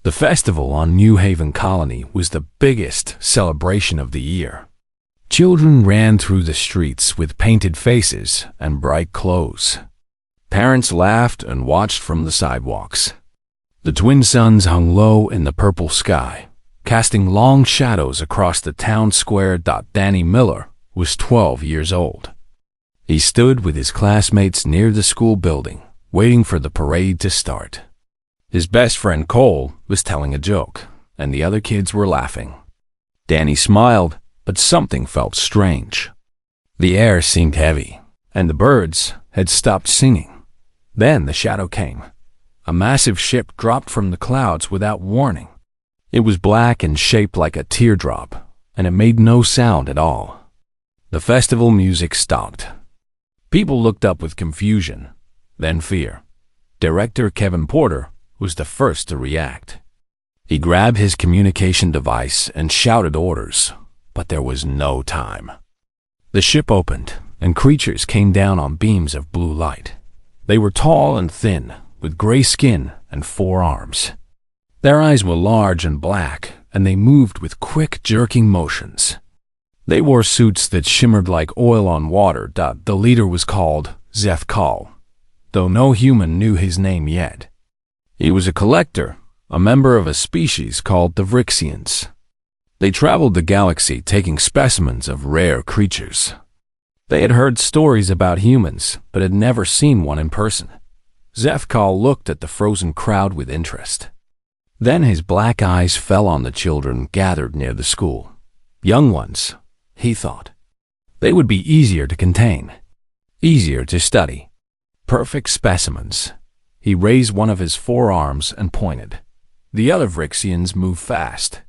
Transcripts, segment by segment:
The festival on New Haven Colony was the biggest celebration of the year. Children ran through the streets with painted faces and bright clothes. Parents laughed and watched from the sidewalks. The twin suns hung low in the purple sky, casting long shadows across the town square. Danny Miller was 12 years old. He stood with his classmates near the school building, waiting for the parade to start. His best friend Cole was telling a joke, and the other kids were laughing. Danny smiled, but something felt strange. The air seemed heavy, and the birds had stopped singing. Then the shadow came. A massive ship dropped from the clouds without warning. It was black and shaped like a teardrop, and it made no sound at all. The festival music stopped. People looked up with confusion, then fear. Director Kevin Porter was the first to react. He grabbed his communication device and shouted orders, but there was no time. The ship opened, and creatures came down on beams of blue light. They were tall and thin, with gray skin and 4 arms. Their eyes were large and black, and they moved with quick, jerking motions. They wore suits that shimmered like oil on water. The leader was called Zefkal, though no human knew his name yet. He was a collector, a member of a species called the Vrixians. They traveled the galaxy taking specimens of rare creatures. They had heard stories about humans, but had never seen one in person. Zefkal looked at the frozen crowd with interest. Then his black eyes fell on the children gathered near the school. Young ones, he thought. They would be easier to contain, easier to study. Perfect specimens. He raised one of his 4 arms and pointed. The other Vrixians moved fast.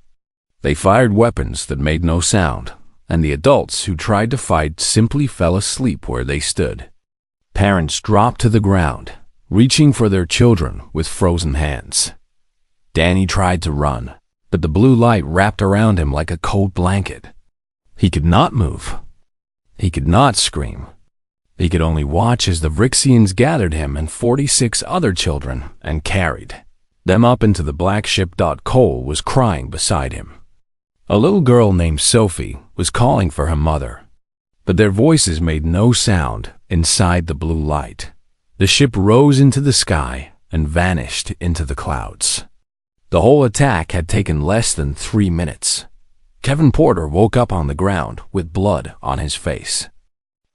They fired weapons that made no sound, and the adults who tried to fight simply fell asleep where they stood. Parents dropped to the ground, reaching for their children with frozen hands. Danny tried to run, but the blue light wrapped around him like a cold blanket. He could not move. He could not scream. He could only watch as the Vrixians gathered him and 46 other children and carried them up into the black ship. Cole was crying beside him. A little girl named Sophie was calling for her mother, but their voices made no sound inside the blue light. The ship rose into the sky and vanished into the clouds. The whole attack had taken less than 3 minutes. Kevin Porter woke up on the ground with blood on his face.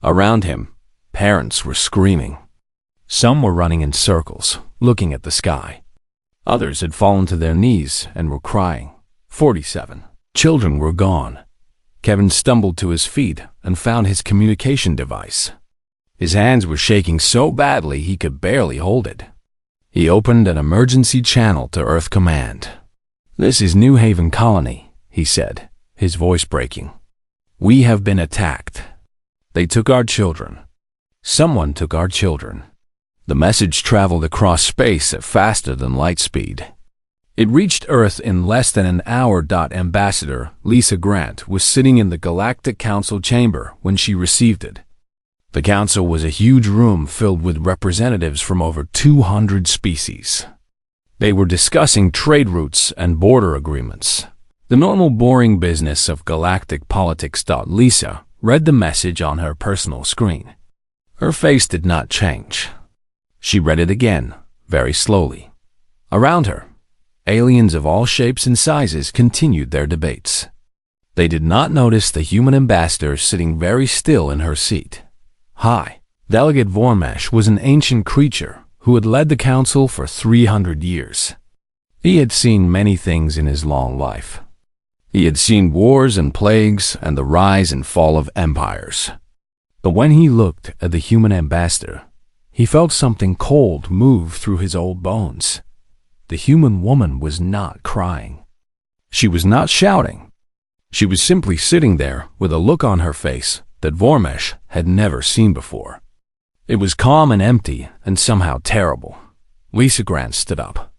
Around him, parents were screaming. Some were running in circles, looking at the sky. Others had fallen to their knees and were crying. 47 children were gone. Kevin stumbled to his feet and found his communication device. His hands were shaking so badly he could barely hold it. He opened an emergency channel to Earth Command. "This is New Haven Colony," he said, his voice breaking. "We have been attacked. They took our children. Someone took our children." The message traveled across space at faster than light speed. It reached Earth in less than an hour. Ambassador Lisa Grant was sitting in the Galactic Council chamber when she received it. The council was a huge room filled with representatives from over 200 species. They were discussing trade routes and border agreements. The normal boring business of galactic politics. Lisa read the message on her personal screen. Her face did not change. She read it again, very slowly. Around her, aliens of all shapes and sizes continued their debates. They did not notice the human ambassador sitting very still in her seat. Hi. Delegate Vormesh was an ancient creature who had led the council for 300 years. He had seen many things in his long life. He had seen wars and plagues and the rise and fall of empires. But when he looked at the human ambassador, he felt something cold move through his old bones. The human woman was not crying. She was not shouting. She was simply sitting there with a look on her face that Vormesh had never seen before. It was calm and empty and somehow terrible. Lisa Grant stood up.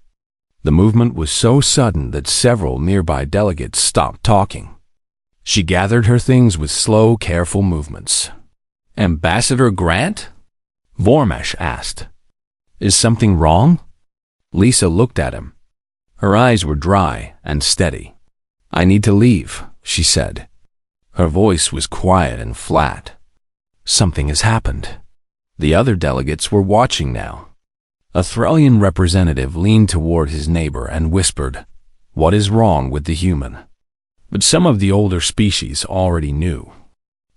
The movement was so sudden that several nearby delegates stopped talking. She gathered her things with slow, careful movements. "Ambassador Grant?" Vormesh asked. "Is something wrong?" Lisa looked at him. Her eyes were dry and steady. "I need to leave," she said. Her voice was quiet and flat. Something has happened. The other delegates were watching now. A Thralian representative leaned toward his neighbor and whispered, "What is wrong with the human?" But some of the older species already knew.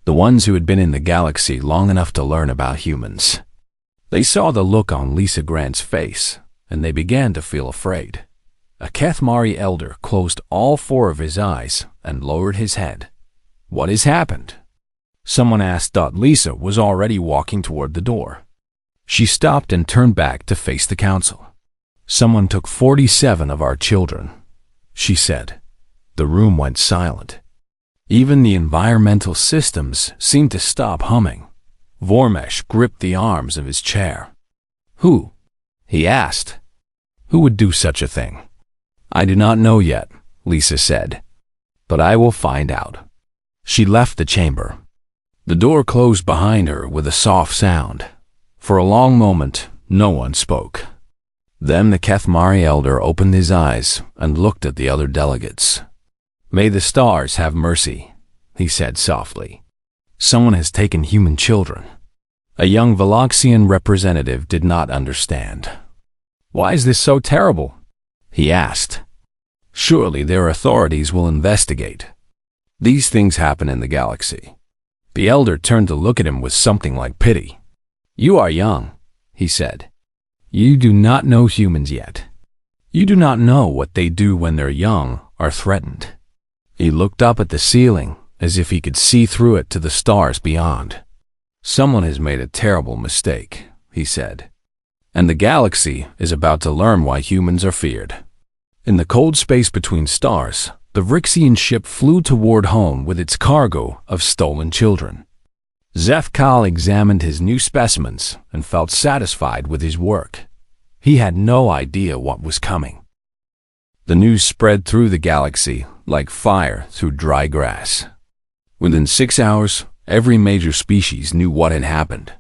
The ones who had been in the galaxy long enough to learn about humans. They saw the look on Lisa Grant's face, and they began to feel afraid. A Kethmari elder closed all four of his eyes and lowered his head. "What has happened?" someone asked. Lisa was already walking toward the door. She stopped and turned back to face the council. "Someone took 47 of our children," she said. The room went silent. Even the environmental systems seemed to stop humming. Vormesh gripped the arms of his chair. "Who?" he asked. "Who would do such a thing?" "I do not know yet," Lisa said. "But I will find out." She left the chamber. The door closed behind her with a soft sound. For a long moment, no one spoke. Then the Kethmari elder opened his eyes and looked at the other delegates. "May the stars have mercy," he said softly. "Someone has taken human children." A young Veloxian representative did not understand. "Why is this so terrible?" he asked. "Surely their authorities will investigate. These things happen in the galaxy." The elder turned to look at him with something like pity. "You are young," he said. "You do not know humans yet. You do not know what they do when they're young or threatened." He looked up at the ceiling as if he could see through it to the stars beyond. "Someone has made a terrible mistake," he said. "And the galaxy is about to learn why humans are feared." In the cold space between stars, the Vrixian ship flew toward home with its cargo of stolen children. Zefkal examined his new specimens and felt satisfied with his work. He had no idea what was coming. The news spread through the galaxy like fire through dry grass. Within 6 hours, every major species knew what had happened.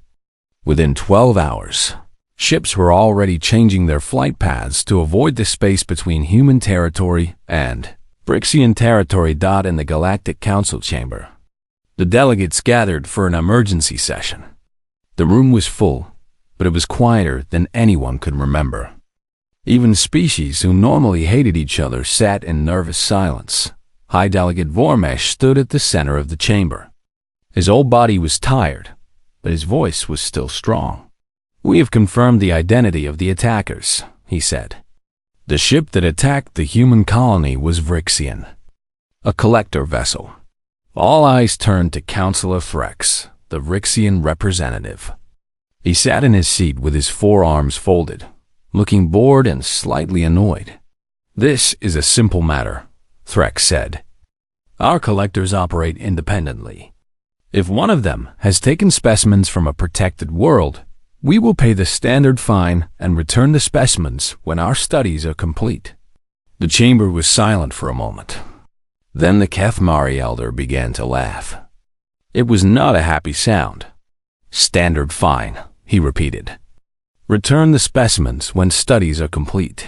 Within 12 hours, ships were already changing their flight paths to avoid the space between human territory and Vrixian territory. In the Galactic Council chamber, the delegates gathered for an emergency session. The room was full, but it was quieter than anyone could remember. Even species who normally hated each other sat in nervous silence. High Delegate Vormesh stood at the center of the chamber. His whole body was tired, but his voice was still strong. "We have confirmed the identity of the attackers," he said. The ship that attacked the human colony was Vrixian, a collector vessel. All eyes turned to Councillor Threx, the Vrixian representative. He sat in his seat with his forearms folded, looking bored and slightly annoyed. "This is a simple matter," Threx said. "Our collectors operate independently. If one of them has taken specimens from a protected world, we will pay the standard fine and return the specimens when our studies are complete." The chamber was silent for a moment. Then the Kethmari elder began to laugh. It was not a happy sound. "Standard fine," he repeated. "Return the specimens when studies are complete."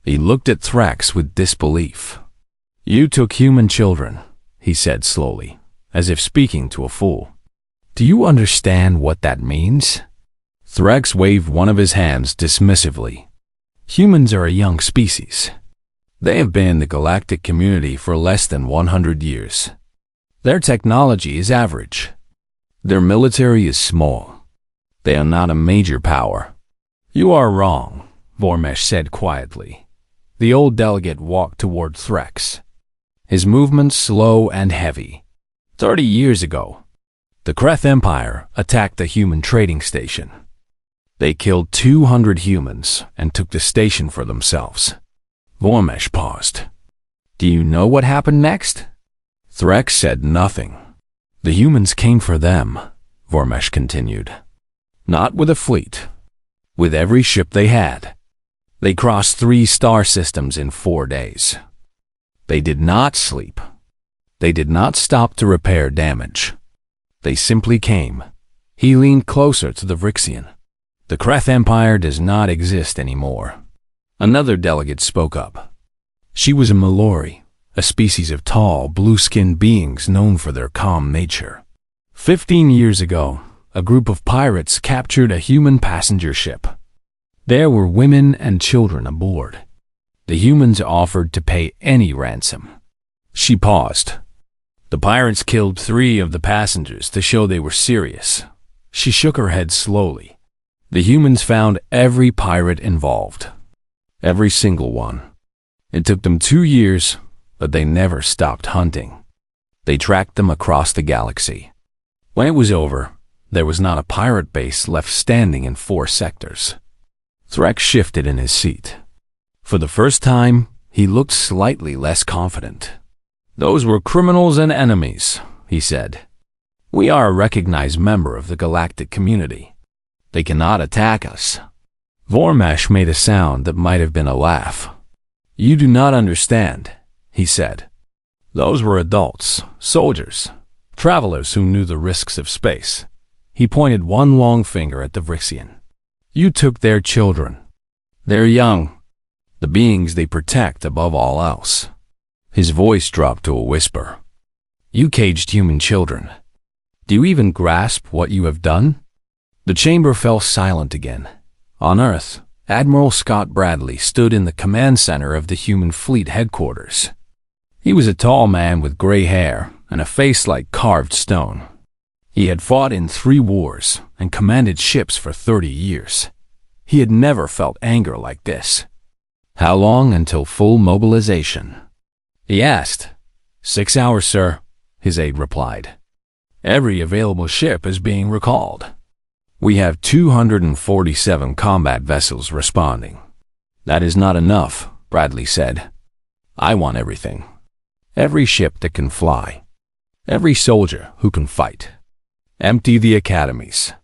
He looked at Thrax with disbelief. "You took human children," he said slowly, as if speaking to a fool. "Do you understand what that means?" Thrax waved one of his hands dismissively. "Humans are a young species. They have been in the galactic community for less than 100 years. Their technology is average. Their military is small. They are not a major power." "You are wrong," Vormesh said quietly. The old delegate walked toward Threx, his movements slow and heavy. 30 years ago, the Kreth Empire attacked the human trading station. They killed 200 humans and took the station for themselves." Vormesh paused. "Do you know what happened next?" Threx said nothing. "The humans came for them," Vormesh continued. "Not with a fleet. With every ship they had. They crossed 3 star systems in 4 days. They did not sleep. They did not stop to repair damage. They simply came." He leaned closer to the Vrixian. "The Kreth Empire does not exist anymore." Another delegate spoke up. She was a Mallory, a species of tall, blue-skinned beings known for their calm nature. 15 years ago, a group of pirates captured a human passenger ship. There were women and children aboard. The humans offered to pay any ransom. She paused. The pirates killed 3 of the passengers to show they were serious. She shook her head slowly. The humans found every pirate involved. Every single one. It took them 2 years, but they never stopped hunting. They tracked them across the galaxy. When it was over, there was not a pirate base left standing in 4 sectors. Threx shifted in his seat. For the first time, he looked slightly less confident. "Those were criminals and enemies," he said. "We are a recognized member of the galactic community. They cannot attack us." Vormesh made a sound that might have been a laugh. "You do not understand," he said. "Those were adults, soldiers, travelers who knew the risks of space." He pointed one long finger at the Vrixian. "You took their children. They're young, the beings they protect above all else." His voice dropped to a whisper. "You caged human children. Do you even grasp what you have done?" The chamber fell silent again. On Earth, Admiral Scott Bradley stood in the command center of the human fleet headquarters. He was a tall man with gray hair and a face like carved stone. He had fought in 3 wars and commanded ships for 30 years. He had never felt anger like this. "How long until full mobilization?" he asked. 6 hours, sir," his aide replied. "Every available ship is being recalled. We have 247 combat vessels responding." "That is not enough," Bradley said. "I want everything. Every ship that can fly. Every soldier who can fight. Empty the academies.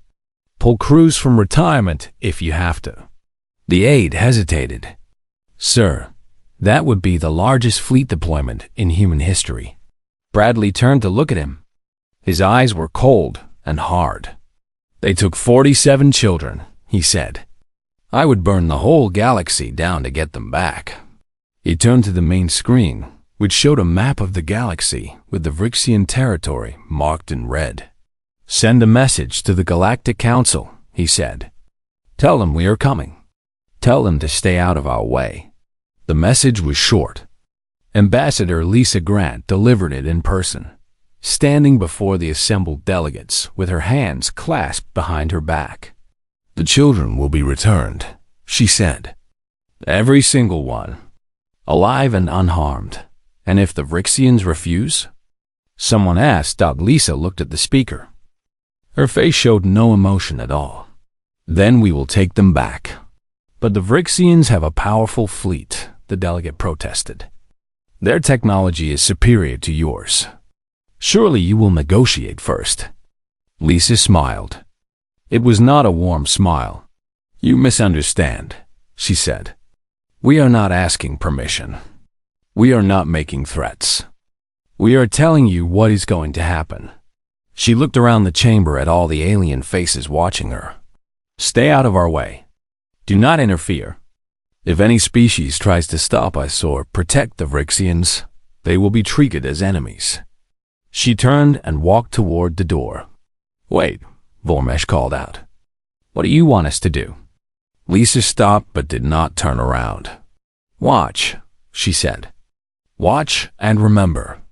Pull crews from retirement if you have to." The aide hesitated. "Sir, that would be the largest fleet deployment in human history." Bradley turned to look at him. His eyes were cold and hard. "They took 47 children," he said. "I would burn the whole galaxy down to get them back." He turned to the main screen, which showed a map of the galaxy with the Vrixian territory marked in red. "Send a message to the Galactic Council," he said. "Tell them we are coming. Tell them to stay out of our way." The message was short. Ambassador Lisa Grant delivered it in person, standing before the assembled delegates with her hands clasped behind her back. "The children will be returned," she said. "Every single one, alive and unharmed. And if the Vrixians refuse?" someone asked. Lisa looked at the speaker. Her face showed no emotion at all. "Then we will take them back." "But the Vrixians have a powerful fleet," the delegate protested. "Their technology is superior to yours. Surely you will negotiate first." Lisa smiled. It was not a warm smile. "You misunderstand," she said. "We are not asking permission. We are not making threats. We are telling you what is going to happen." She looked around the chamber at all the alien faces watching her. "Stay out of our way. Do not interfere. If any species tries to stop us or protect the Vrixians, they will be treated as enemies." She turned and walked toward the door. "Wait," Vormesh called out. "What do you want us to do?" Lisa stopped but did not turn around. "Watch," she said. "Watch and remember,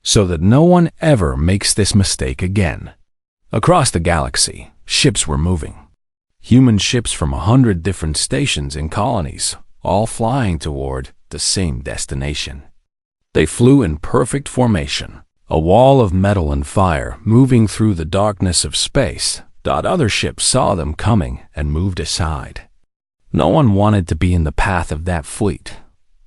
so that no one ever makes this mistake again." Across the galaxy, ships were moving. Human ships from 100 different stations and colonies, all flying toward the same destination. They flew in perfect formation, a wall of metal and fire moving through the darkness of space. Other ships saw them coming and moved aside. No one wanted to be in the path of that fleet.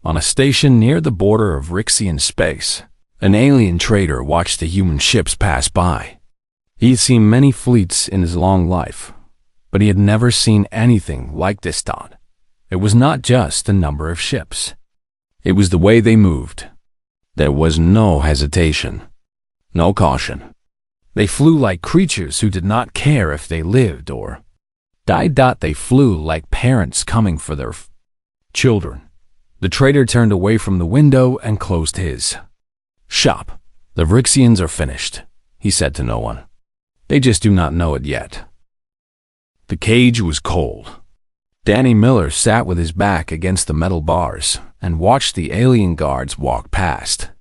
On a station near the border of Vrixian space, an alien trader watched the human ships pass by. He had seen many fleets in his long life, but he had never seen anything like this. It was not just the number of ships. It was the way they moved. There was no hesitation, no caution. They flew like creatures who did not care if they lived or died. They flew like parents coming for their children. The trader turned away from the window and closed his shop. The Vrixians are finished, he said to no one. They just do not know it yet. The cage was cold. Danny Miller sat with his back against the metal bars and watched the alien guards walk past.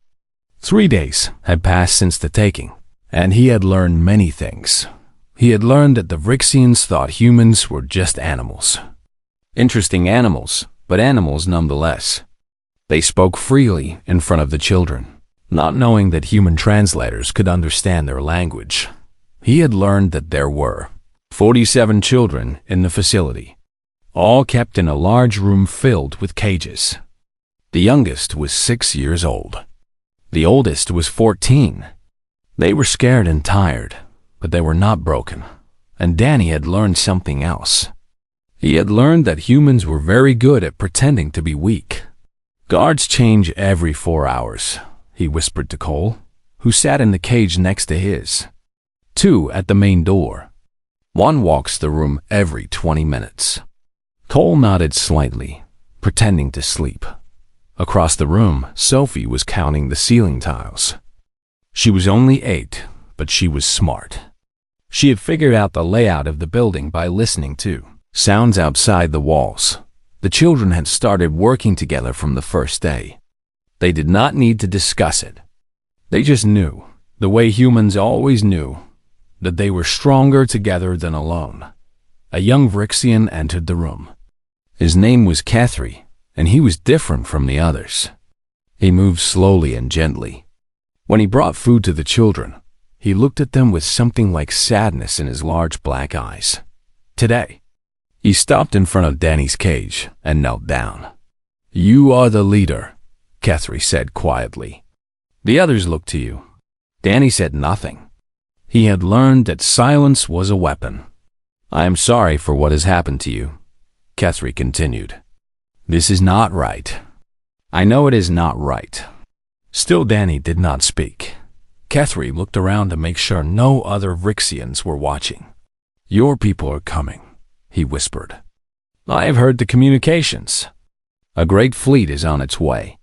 3 days had passed since the taking, and he had learned many things. He had learned that the Vrixians thought humans were just animals. Interesting animals, but animals nonetheless. They spoke freely in front of the children, not knowing that human translators could understand their language. He had learned that there were 47 children in the facility, all kept in a large room filled with cages. The youngest was 6 years old. The oldest was 14. They were scared and tired, but they were not broken. And Danny had learned something else. He had learned that humans were very good at pretending to be weak. Guards change every 4 hours, he whispered to Cole, who sat in the cage next to his. 2 at the main door. 1 walks the room every 20 minutes. Cole nodded slightly, pretending to sleep. Across the room, Sophie was counting the ceiling tiles. She was only 8, but she was smart. She had figured out the layout of the building by listening to sounds outside the walls. The children had started working together from the first day. They did not need to discuss it. They just knew, the way humans always knew, that they were stronger together than alone. A young Vrixian entered the room. His name was Kethri, and he was different from the others. He moved slowly and gently. When he brought food to the children, he looked at them with something like sadness in his large black eyes. Today, he stopped in front of Danny's cage and knelt down. You are the leader, Kethri said quietly. The others looked to you. Danny said nothing. He had learned that silence was a weapon. I am sorry for what has happened to you, Kethri continued. This is not right. I know it is not right. Still Danny did not speak. Kethri looked around to make sure no other Vrixians were watching. Your people are coming, he whispered. I have heard the communications. A great fleet is on its way.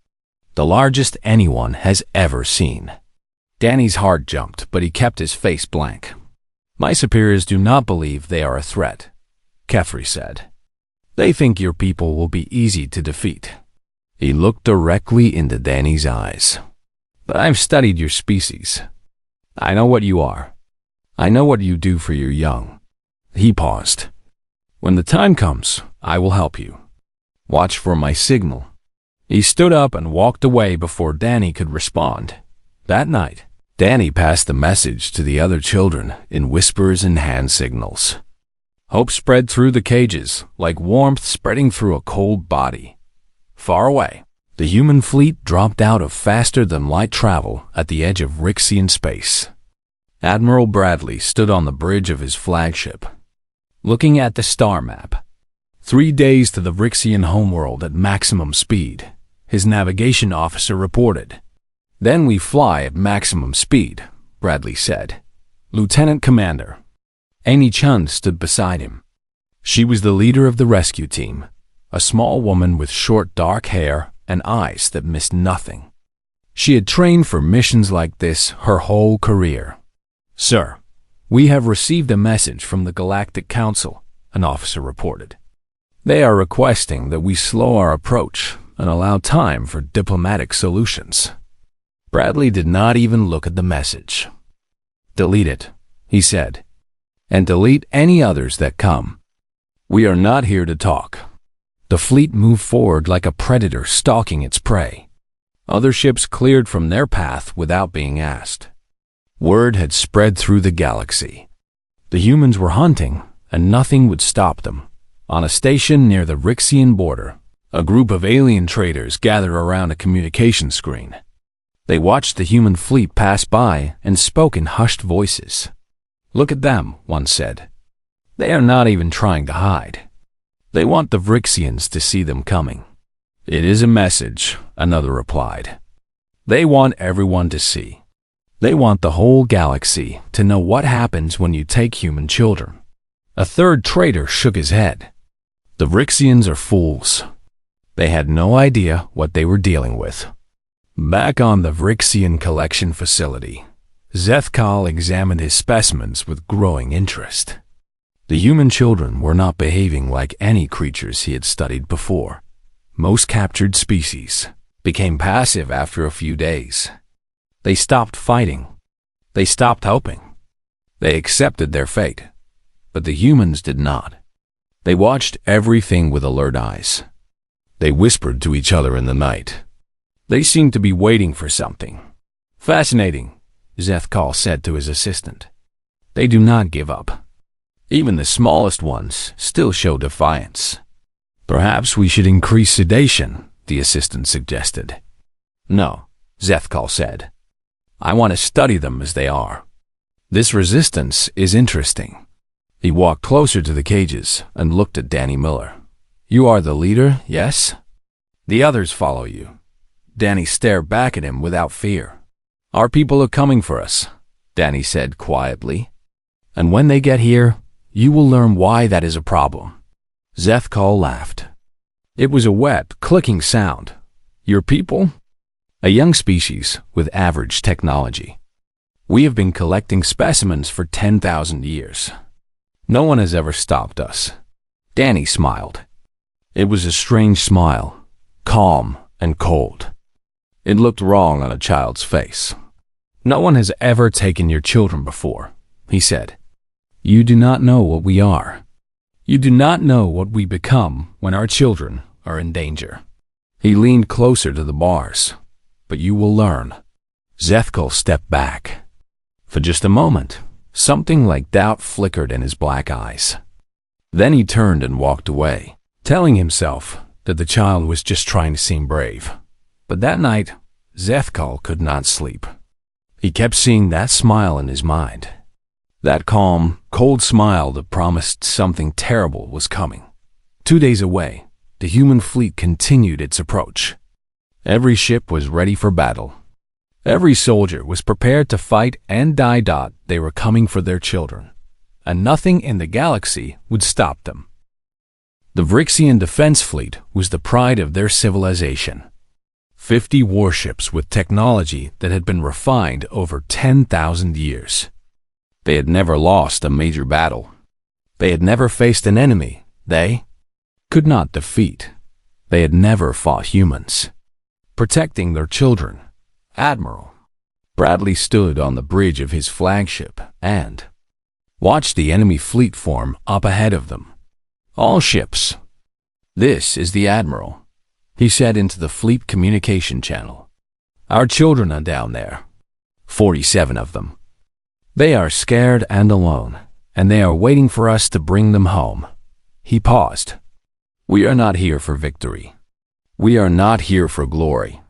The largest anyone has ever seen. Danny's heart jumped, but he kept his face blank. My superiors do not believe they are a threat, Kethri said. They think your people will be easy to defeat. He looked directly into Danny's eyes. But I've studied your species. I know what you are. I know what you do for your young. He paused. When the time comes, I will help you. Watch for my signal. He stood up and walked away before Danny could respond. That night, Danny passed the message to the other children in whispers and hand signals. Hope spread through the cages, like warmth spreading through a cold body. Far away, the human fleet dropped out of faster-than-light travel at the edge of Vrixian space. Admiral Bradley stood on the bridge of his flagship, looking at the star map. 3 days to the Vrixian homeworld at maximum speed, his navigation officer reported. Then we fly at maximum speed, Bradley said. Lieutenant Commander. Amy Chun stood beside him. She was the leader of the rescue team, a small woman with short dark hair and eyes that missed nothing. She had trained for missions like this her whole career. Sir, we have received a message from the Galactic Council, an officer reported. They are requesting that we slow our approach and allow time for diplomatic solutions. Bradley did not even look at the message. Delete it, he said, and delete any others that come. We are not here to talk. The fleet moved forward like a predator stalking its prey. Other ships cleared from their path without being asked. Word had spread through the galaxy. The humans were hunting, and nothing would stop them. On a station near the Vrixian border, a group of alien traders gathered around a communication screen. They watched the human fleet pass by and spoke in hushed voices. Look at them, one said. They are not even trying to hide. They want the Vrixians to see them coming. It is a message, another replied. They want everyone to see. They want the whole galaxy to know what happens when you take human children. A third trader shook his head. The Vrixians are fools. They had no idea what they were dealing with. Back on the Vrixian collection facility, Zethkal examined his specimens with growing interest. The human children were not behaving like any creatures he had studied before. Most captured species became passive after a few days. They stopped fighting. They stopped hoping. They accepted their fate. But the humans did not. They watched everything with alert eyes. They whispered to each other in the night. They seemed to be waiting for something. Fascinating, Zethkal said to his assistant. They do not give up. Even the smallest ones still show defiance. Perhaps we should increase sedation, the assistant suggested. No, Zethkal said. I want to study them as they are. This resistance is interesting. He walked closer to the cages and looked at Danny Miller. You are the leader, yes? The others follow you. Danny stared back at him without fear. Our people are coming for us, Danny said quietly. And when they get here, you will learn why that is a problem. Zethkal laughed. It was a wet, clicking sound. Your people? A young species with average technology. We have been collecting specimens for 10,000 years. No one has ever stopped us. Danny smiled. It was a strange smile, calm and cold. It looked wrong on a child's face. No one has ever taken your children before, he said. You do not know what we are. You do not know what we become when our children are in danger. He leaned closer to the bars. But you will learn. Zethkal stepped back. For just a moment, something like doubt flickered in his black eyes. Then he turned and walked away, telling himself that the child was just trying to seem brave. But that night, Zethkal could not sleep. He kept seeing that smile in his mind. That calm, cold smile that promised something terrible was coming. 2 days away, the human fleet continued its approach. Every ship was ready for battle. Every soldier was prepared to fight and die. They were coming for their children, and nothing in the galaxy would stop them. The Vrixian defense fleet was the pride of their civilization. 50 warships with technology that had been refined over 10,000 years. They had never lost a major battle. They had never faced an enemy they could not defeat. They had never fought humans. Protecting their children, Admiral Bradley stood on the bridge of his flagship and watched the enemy fleet form up ahead of them. All ships. This is the Admiral, he said into the fleet communication channel. Our children are down there. 47 of them. They are scared and alone, and they are waiting for us to bring them home. He paused. We are not here for victory. We are not here for glory.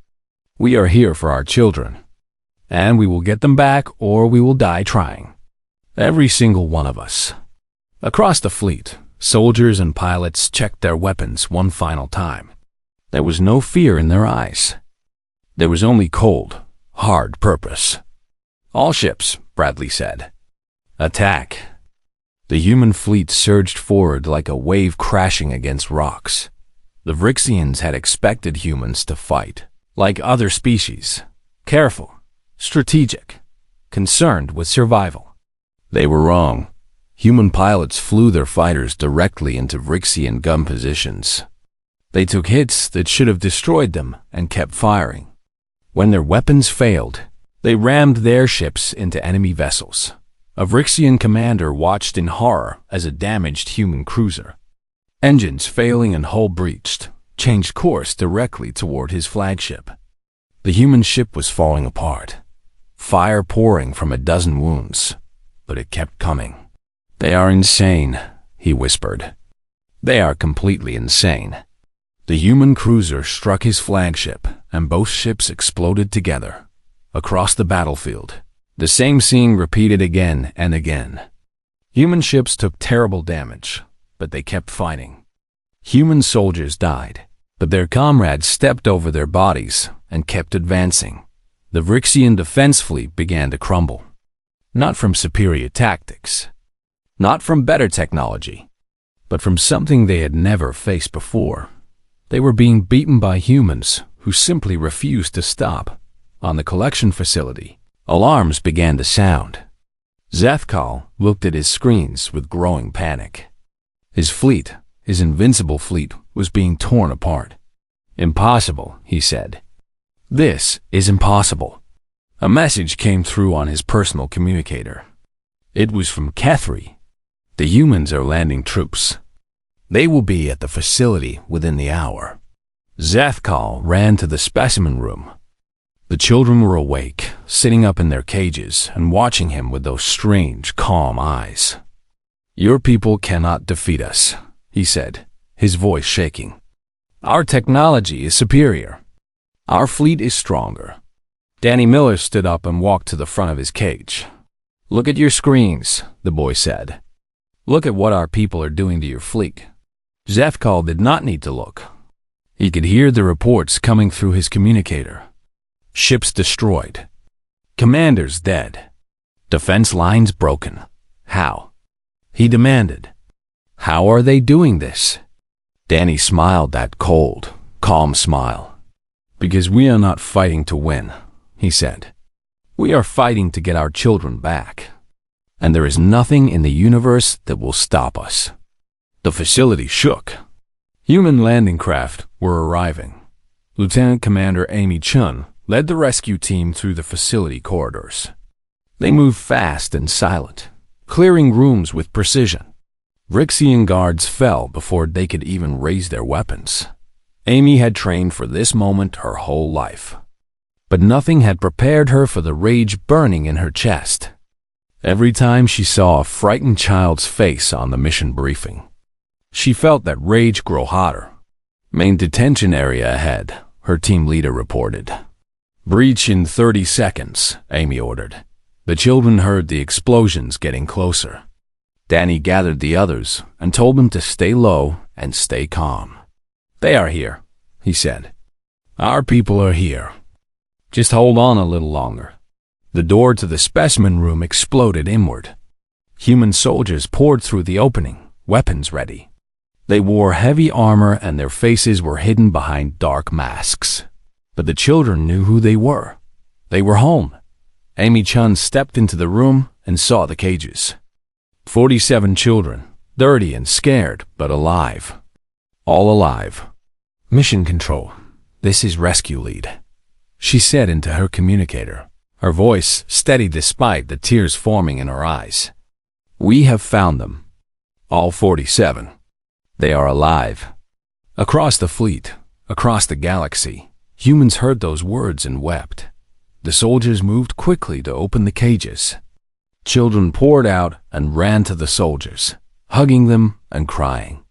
We are here for our children. And we will get them back or we will die trying. Every single one of us. Across the fleet, soldiers and pilots checked their weapons one final time. There was no fear in their eyes. There was only cold, hard purpose. All ships, Bradley said. Attack. The human fleet surged forward like a wave crashing against rocks. The Vrixians had expected humans to fight, like other species, careful, strategic, concerned with survival. They were wrong. Human pilots flew their fighters directly into Vrixian gun positions. They took hits that should have destroyed them and kept firing. When their weapons failed, they rammed their ships into enemy vessels. A Vrixian commander watched in horror as a damaged human cruiser, engines failing and hull breached, changed course directly toward his flagship. The human ship was falling apart, fire pouring from a dozen wounds, but it kept coming. They are insane, he whispered. They are completely insane. The human cruiser struck his flagship, and both ships exploded together. Across the battlefield, the same scene repeated again and again. Human ships took terrible damage, but they kept fighting. Human soldiers died, but their comrades stepped over their bodies and kept advancing. The Vrixian defense fleet began to crumble. Not from superior tactics, not from better technology, but from something they had never faced before. They were being beaten by humans who simply refused to stop. On the collection facility, alarms began to sound. Zethkal looked at his screens with growing panic. His fleet, his invincible fleet, was being torn apart. "Impossible," he said. "This is impossible." A message came through on his personal communicator. It was from Kethri. "The humans are landing troops. They will be at the facility within the hour." Zethkal ran to the specimen room. The children were awake, sitting up in their cages and watching him with those strange, calm eyes. "Your people cannot defeat us," he said, his voice shaking. "Our technology is superior. Our fleet is stronger." Danny Miller stood up and walked to the front of his cage. "Look at your screens," the boy said. "Look at what our people are doing to your fleet." Zethkal did not need to look. He could hear the reports coming through his communicator. Ships destroyed. Commanders dead. Defense lines broken. How? He demanded. How are they doing this? Danny smiled that cold, calm smile. "Because we are not fighting to win," he said. "We are fighting to get our children back. And there is nothing in the universe that will stop us." The facility shook. Human landing craft were arriving. Lieutenant Commander Amy Chun led the rescue team through the facility corridors. They moved fast and silent, clearing rooms with precision. Rixian guards fell before they could even raise their weapons. Amy had trained for this moment her whole life. But nothing had prepared her for the rage burning in her chest. Every time she saw a frightened child's face on the mission briefing, she felt that rage grow hotter. "Main detention area ahead," her team leader reported. "Breach in 30 seconds, Amy ordered. The children heard the explosions getting closer. Danny gathered the others and told them to stay low and stay calm. "They are here," he said. "Our people are here. Just hold on a little longer." The door to the specimen room exploded inward. Human soldiers poured through the opening, weapons ready. They wore heavy armor and their faces were hidden behind dark masks. But the children knew who they were. They were home. Amy Chun stepped into the room and saw the cages. 47 children, dirty and scared, but alive. All alive. "Mission Control, this is Rescue Lead," she said into her communicator, her voice steady despite the tears forming in her eyes. "We have found them. All 47. They are alive." Across the fleet, across the galaxy, humans heard those words and wept. The soldiers moved quickly to open the cages. Children poured out and ran to the soldiers, hugging them and crying.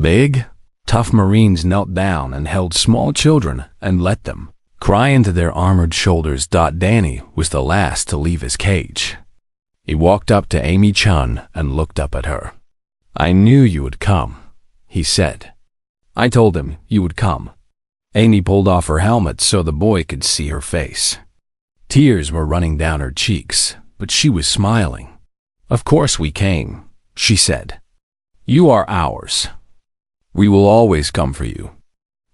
Big, tough Marines knelt down and held small children and let them cry into their armored shoulders. Danny was the last to leave his cage. He walked up to Amy Chun and looked up at her. "I knew you would come," he said. "I told him you would come." Amy pulled off her helmet so the boy could see her face. Tears were running down her cheeks, but she was smiling. "Of course we came," she said. "You are ours. We will always come for you."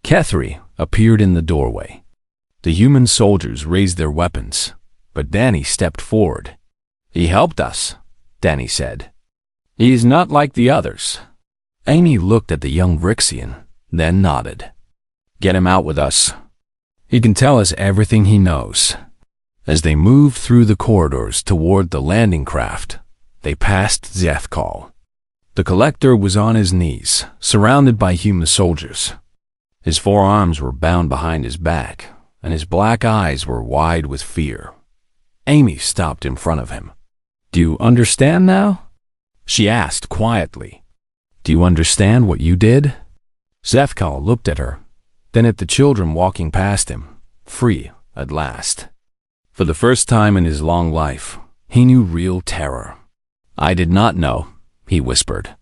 Kethri appeared in the doorway. The human soldiers raised their weapons, but Danny stepped forward. "He helped us," Danny said. "He is not like the others." Amy looked at the young Rixian, then nodded. "Get him out with us. He can tell us everything he knows." As they moved through the corridors toward the landing craft, they passed Zethkal. The collector was on his knees, surrounded by human soldiers. His forearms were bound behind his back, and his black eyes were wide with fear. Amy stopped in front of him. "Do you understand now?" she asked quietly. "Do you understand what you did?" Zethkal looked at her, then at the children walking past him, free at last. For the first time in his long life, he knew real terror. "I did not know," he whispered.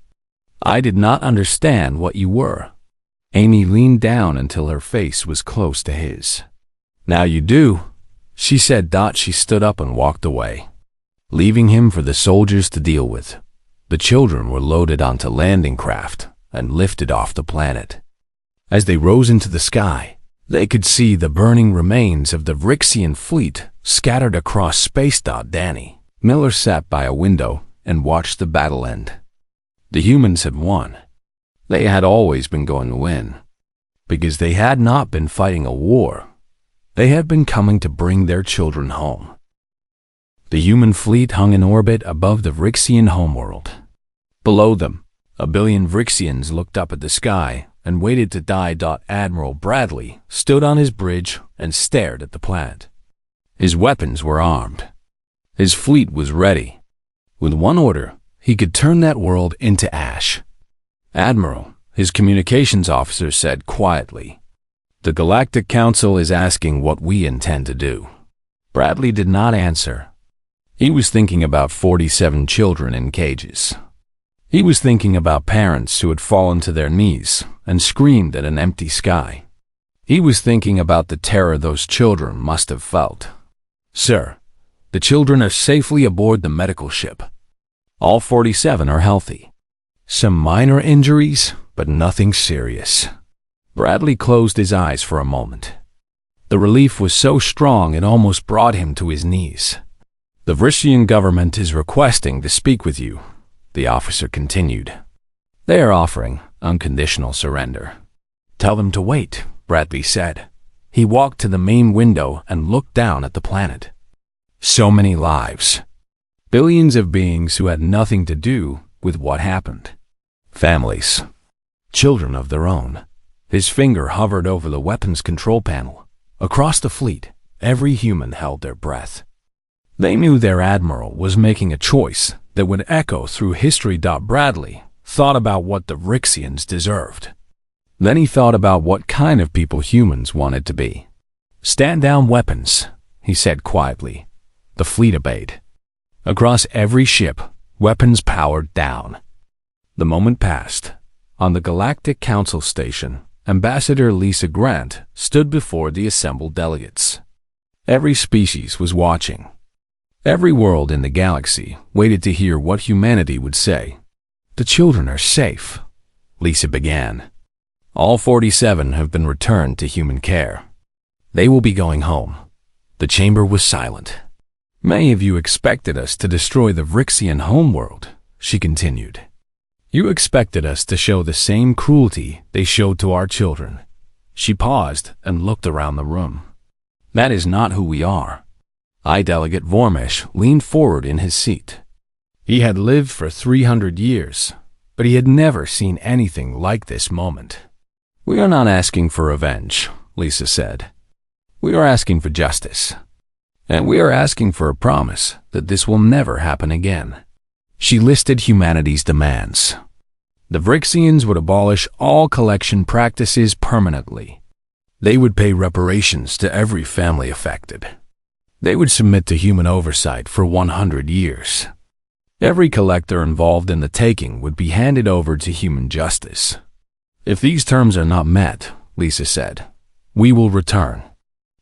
"I did not understand what you were." Amy leaned down until her face was close to his. "Now you do," she said. She stood up and walked away, leaving him for the soldiers to deal with. The children were loaded onto landing craft and lifted off the planet. As they rose into the sky, they could see the burning remains of the Vrixian fleet scattered across space. Danny Miller sat by a window and watched the battle end. The humans had won. They had always been going to win, because they had not been fighting a war. They had been coming to bring their children home. The human fleet hung in orbit above the Vrixian homeworld. Below them, a billion Vrixians looked up at the sky and waited to die. Admiral Bradley stood on his bridge and stared at the planet. His weapons were armed. His fleet was ready. With one order, he could turn that world into ash. "Admiral," his communications officer said quietly, "the Galactic Council is asking what we intend to do." Bradley did not answer. He was thinking about 47 children in cages. He was thinking about parents who had fallen to their knees and screamed at an empty sky. He was thinking about the terror those children must have felt. "Sir, the children are safely aboard the medical ship. All 47 are healthy. Some minor injuries, but nothing serious." Bradley closed his eyes for a moment. The relief was so strong it almost brought him to his knees. "The Vrixian government is requesting to speak with you," the officer continued. "They are offering unconditional surrender." "Tell them to wait," Bradley said. He walked to the main window and looked down at the planet. So many lives. Billions of beings who had nothing to do with what happened. Families. Children of their own. His finger hovered over the weapons control panel. Across the fleet, every human held their breath. They knew their admiral was making a choice that would echo through history. Bradley thought about what the Vrixians deserved. Then he thought about what kind of people humans wanted to be. "Stand down weapons," he said quietly. The fleet obeyed. Across every ship, weapons powered down. The moment passed. On the Galactic Council station, Ambassador Lisa Grant stood before the assembled delegates. Every species was watching. Every world in the galaxy waited to hear what humanity would say. "The children are safe," Lisa began. "All 47 have been returned to human care. They will be going home." The chamber was silent. "Many of you expected us to destroy the Vrixian homeworld," she continued. "You expected us to show the same cruelty they showed to our children." She paused and looked around the room. "That is not who we are." Delegate Vormesh leaned forward in his seat. He had lived for 300 years, but he had never seen anything like this moment. "We are not asking for revenge," Lisa said. "We are asking for justice. And we are asking for a promise that this will never happen again." She listed humanity's demands. The Vrixians would abolish all collection practices permanently. They would pay reparations to every family affected. They would submit to human oversight for 100 years. Every collector involved in the taking would be handed over to human justice. "If these terms are not met," Lisa said, "we will return.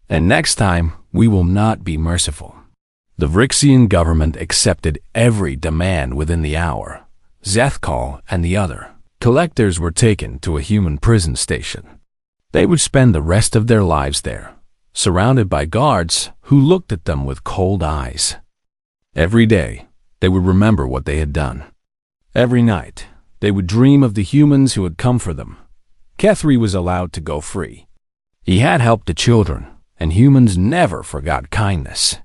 And next time, we will not be merciful." The Vrixian government accepted every demand within the hour. Zethkal and the other collectors were taken to a human prison station. They would spend the rest of their lives there, surrounded by guards who looked at them with cold eyes. Every day, they would remember what they had done. Every night, they would dream of the humans who had come for them. Kethri was allowed to go free. He had helped the children, and humans never forgot kindness.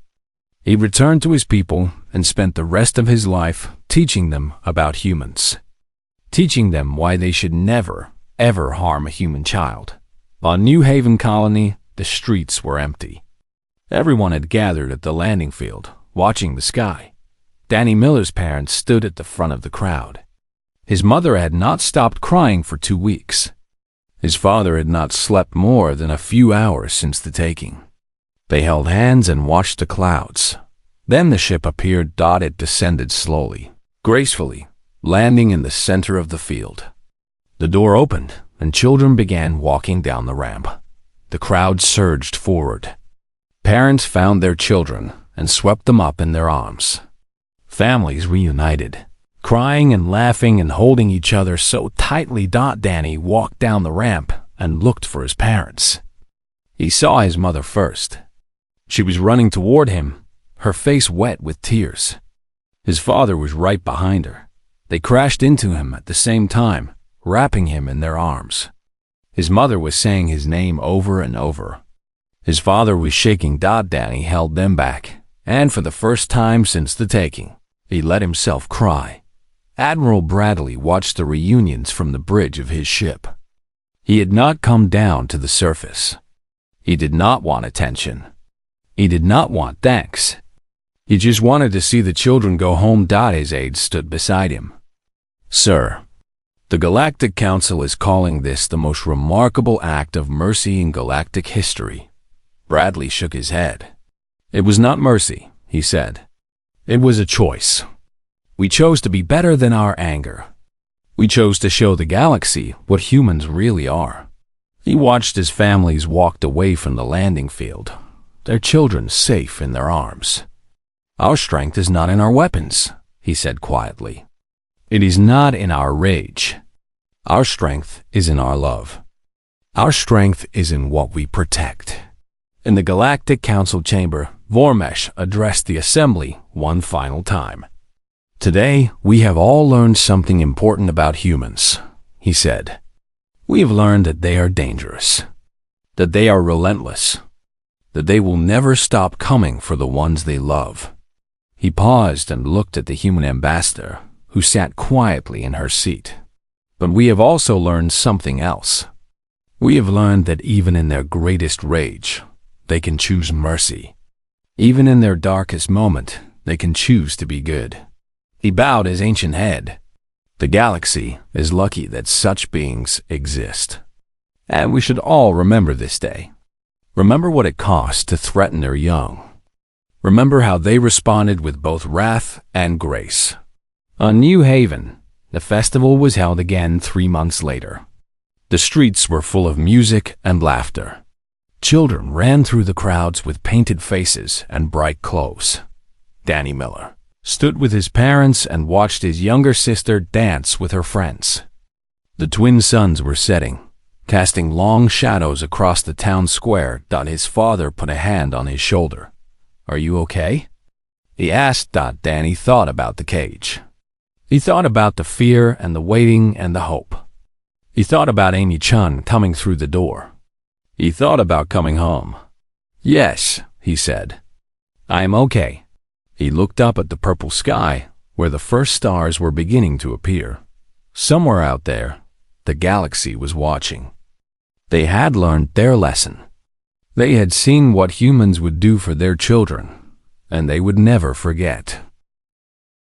He returned to his people and spent the rest of his life teaching them about humans, teaching them why they should never, ever harm a human child. On New Haven Colony, the streets were empty. Everyone had gathered at the landing field, watching the sky. Danny Miller's parents stood at the front of the crowd. His mother had not stopped crying for 2 weeks. His father had not slept more than a few hours since the taking. They held hands and watched the clouds. Then the ship appeared. It descended slowly, gracefully, landing in the center of the field. The door opened, and children began walking down the ramp. The crowd surged forward. Parents found their children and swept them up in their arms. Families reunited, crying and laughing and holding each other so tightly. Danny walked down the ramp and looked for his parents. He saw his mother first. She was running toward him, her face wet with tears. His father was right behind her. They crashed into him at the same time, wrapping him in their arms. His mother was saying his name over and over. His father was shaking. Danny held them back, and for the first time since the taking, he let himself cry. Admiral Bradley watched the reunions from the bridge of his ship. He had not come down to the surface. He did not want attention. He did not want thanks. He just wanted to see the children go home. His aide stood beside him. "Sir, the Galactic Council is calling this the most remarkable act of mercy in galactic history." Bradley shook his head. "It was not mercy," he said. "It was a choice. We chose to be better than our anger. We chose to show the galaxy what humans really are." He watched as families walked away from the landing field, their children safe in their arms. "Our strength is not in our weapons," he said quietly. "It is not in our rage. Our strength is in our love. Our strength is in what we protect." In the Galactic Council chamber, Vormesh addressed the assembly one final time. "Today, we have all learned something important about humans," he said. "We have learned that they are dangerous, that they are relentless, that they will never stop coming for the ones they love." He paused and looked at the human ambassador, who sat quietly in her seat. "But we have also learned something else. We have learned that even in their greatest rage, they can choose mercy. Even in their darkest moment, they can choose to be good." He bowed his ancient head. "The galaxy is lucky that such beings exist. And we should all remember this day. Remember what it cost to threaten their young. Remember how they responded with both wrath and grace." On New Haven, the festival was held again 3 months later. The streets were full of music and laughter. Children ran through the crowds with painted faces and bright clothes. Danny Miller stood with his parents and watched his younger sister dance with her friends. The twin suns were setting, casting long shadows across the town square. His father put a hand on his shoulder. "Are you okay?" he asked. Danny thought about the cage. He thought about the fear and the waiting and the hope. He thought about Amy Chun coming through the door. He thought about coming home. "Yes," he said. "I am okay." He looked up at the purple sky, where the first stars were beginning to appear. Somewhere out there, the galaxy was watching. They had learned their lesson. They had seen what humans would do for their children, and they would never forget.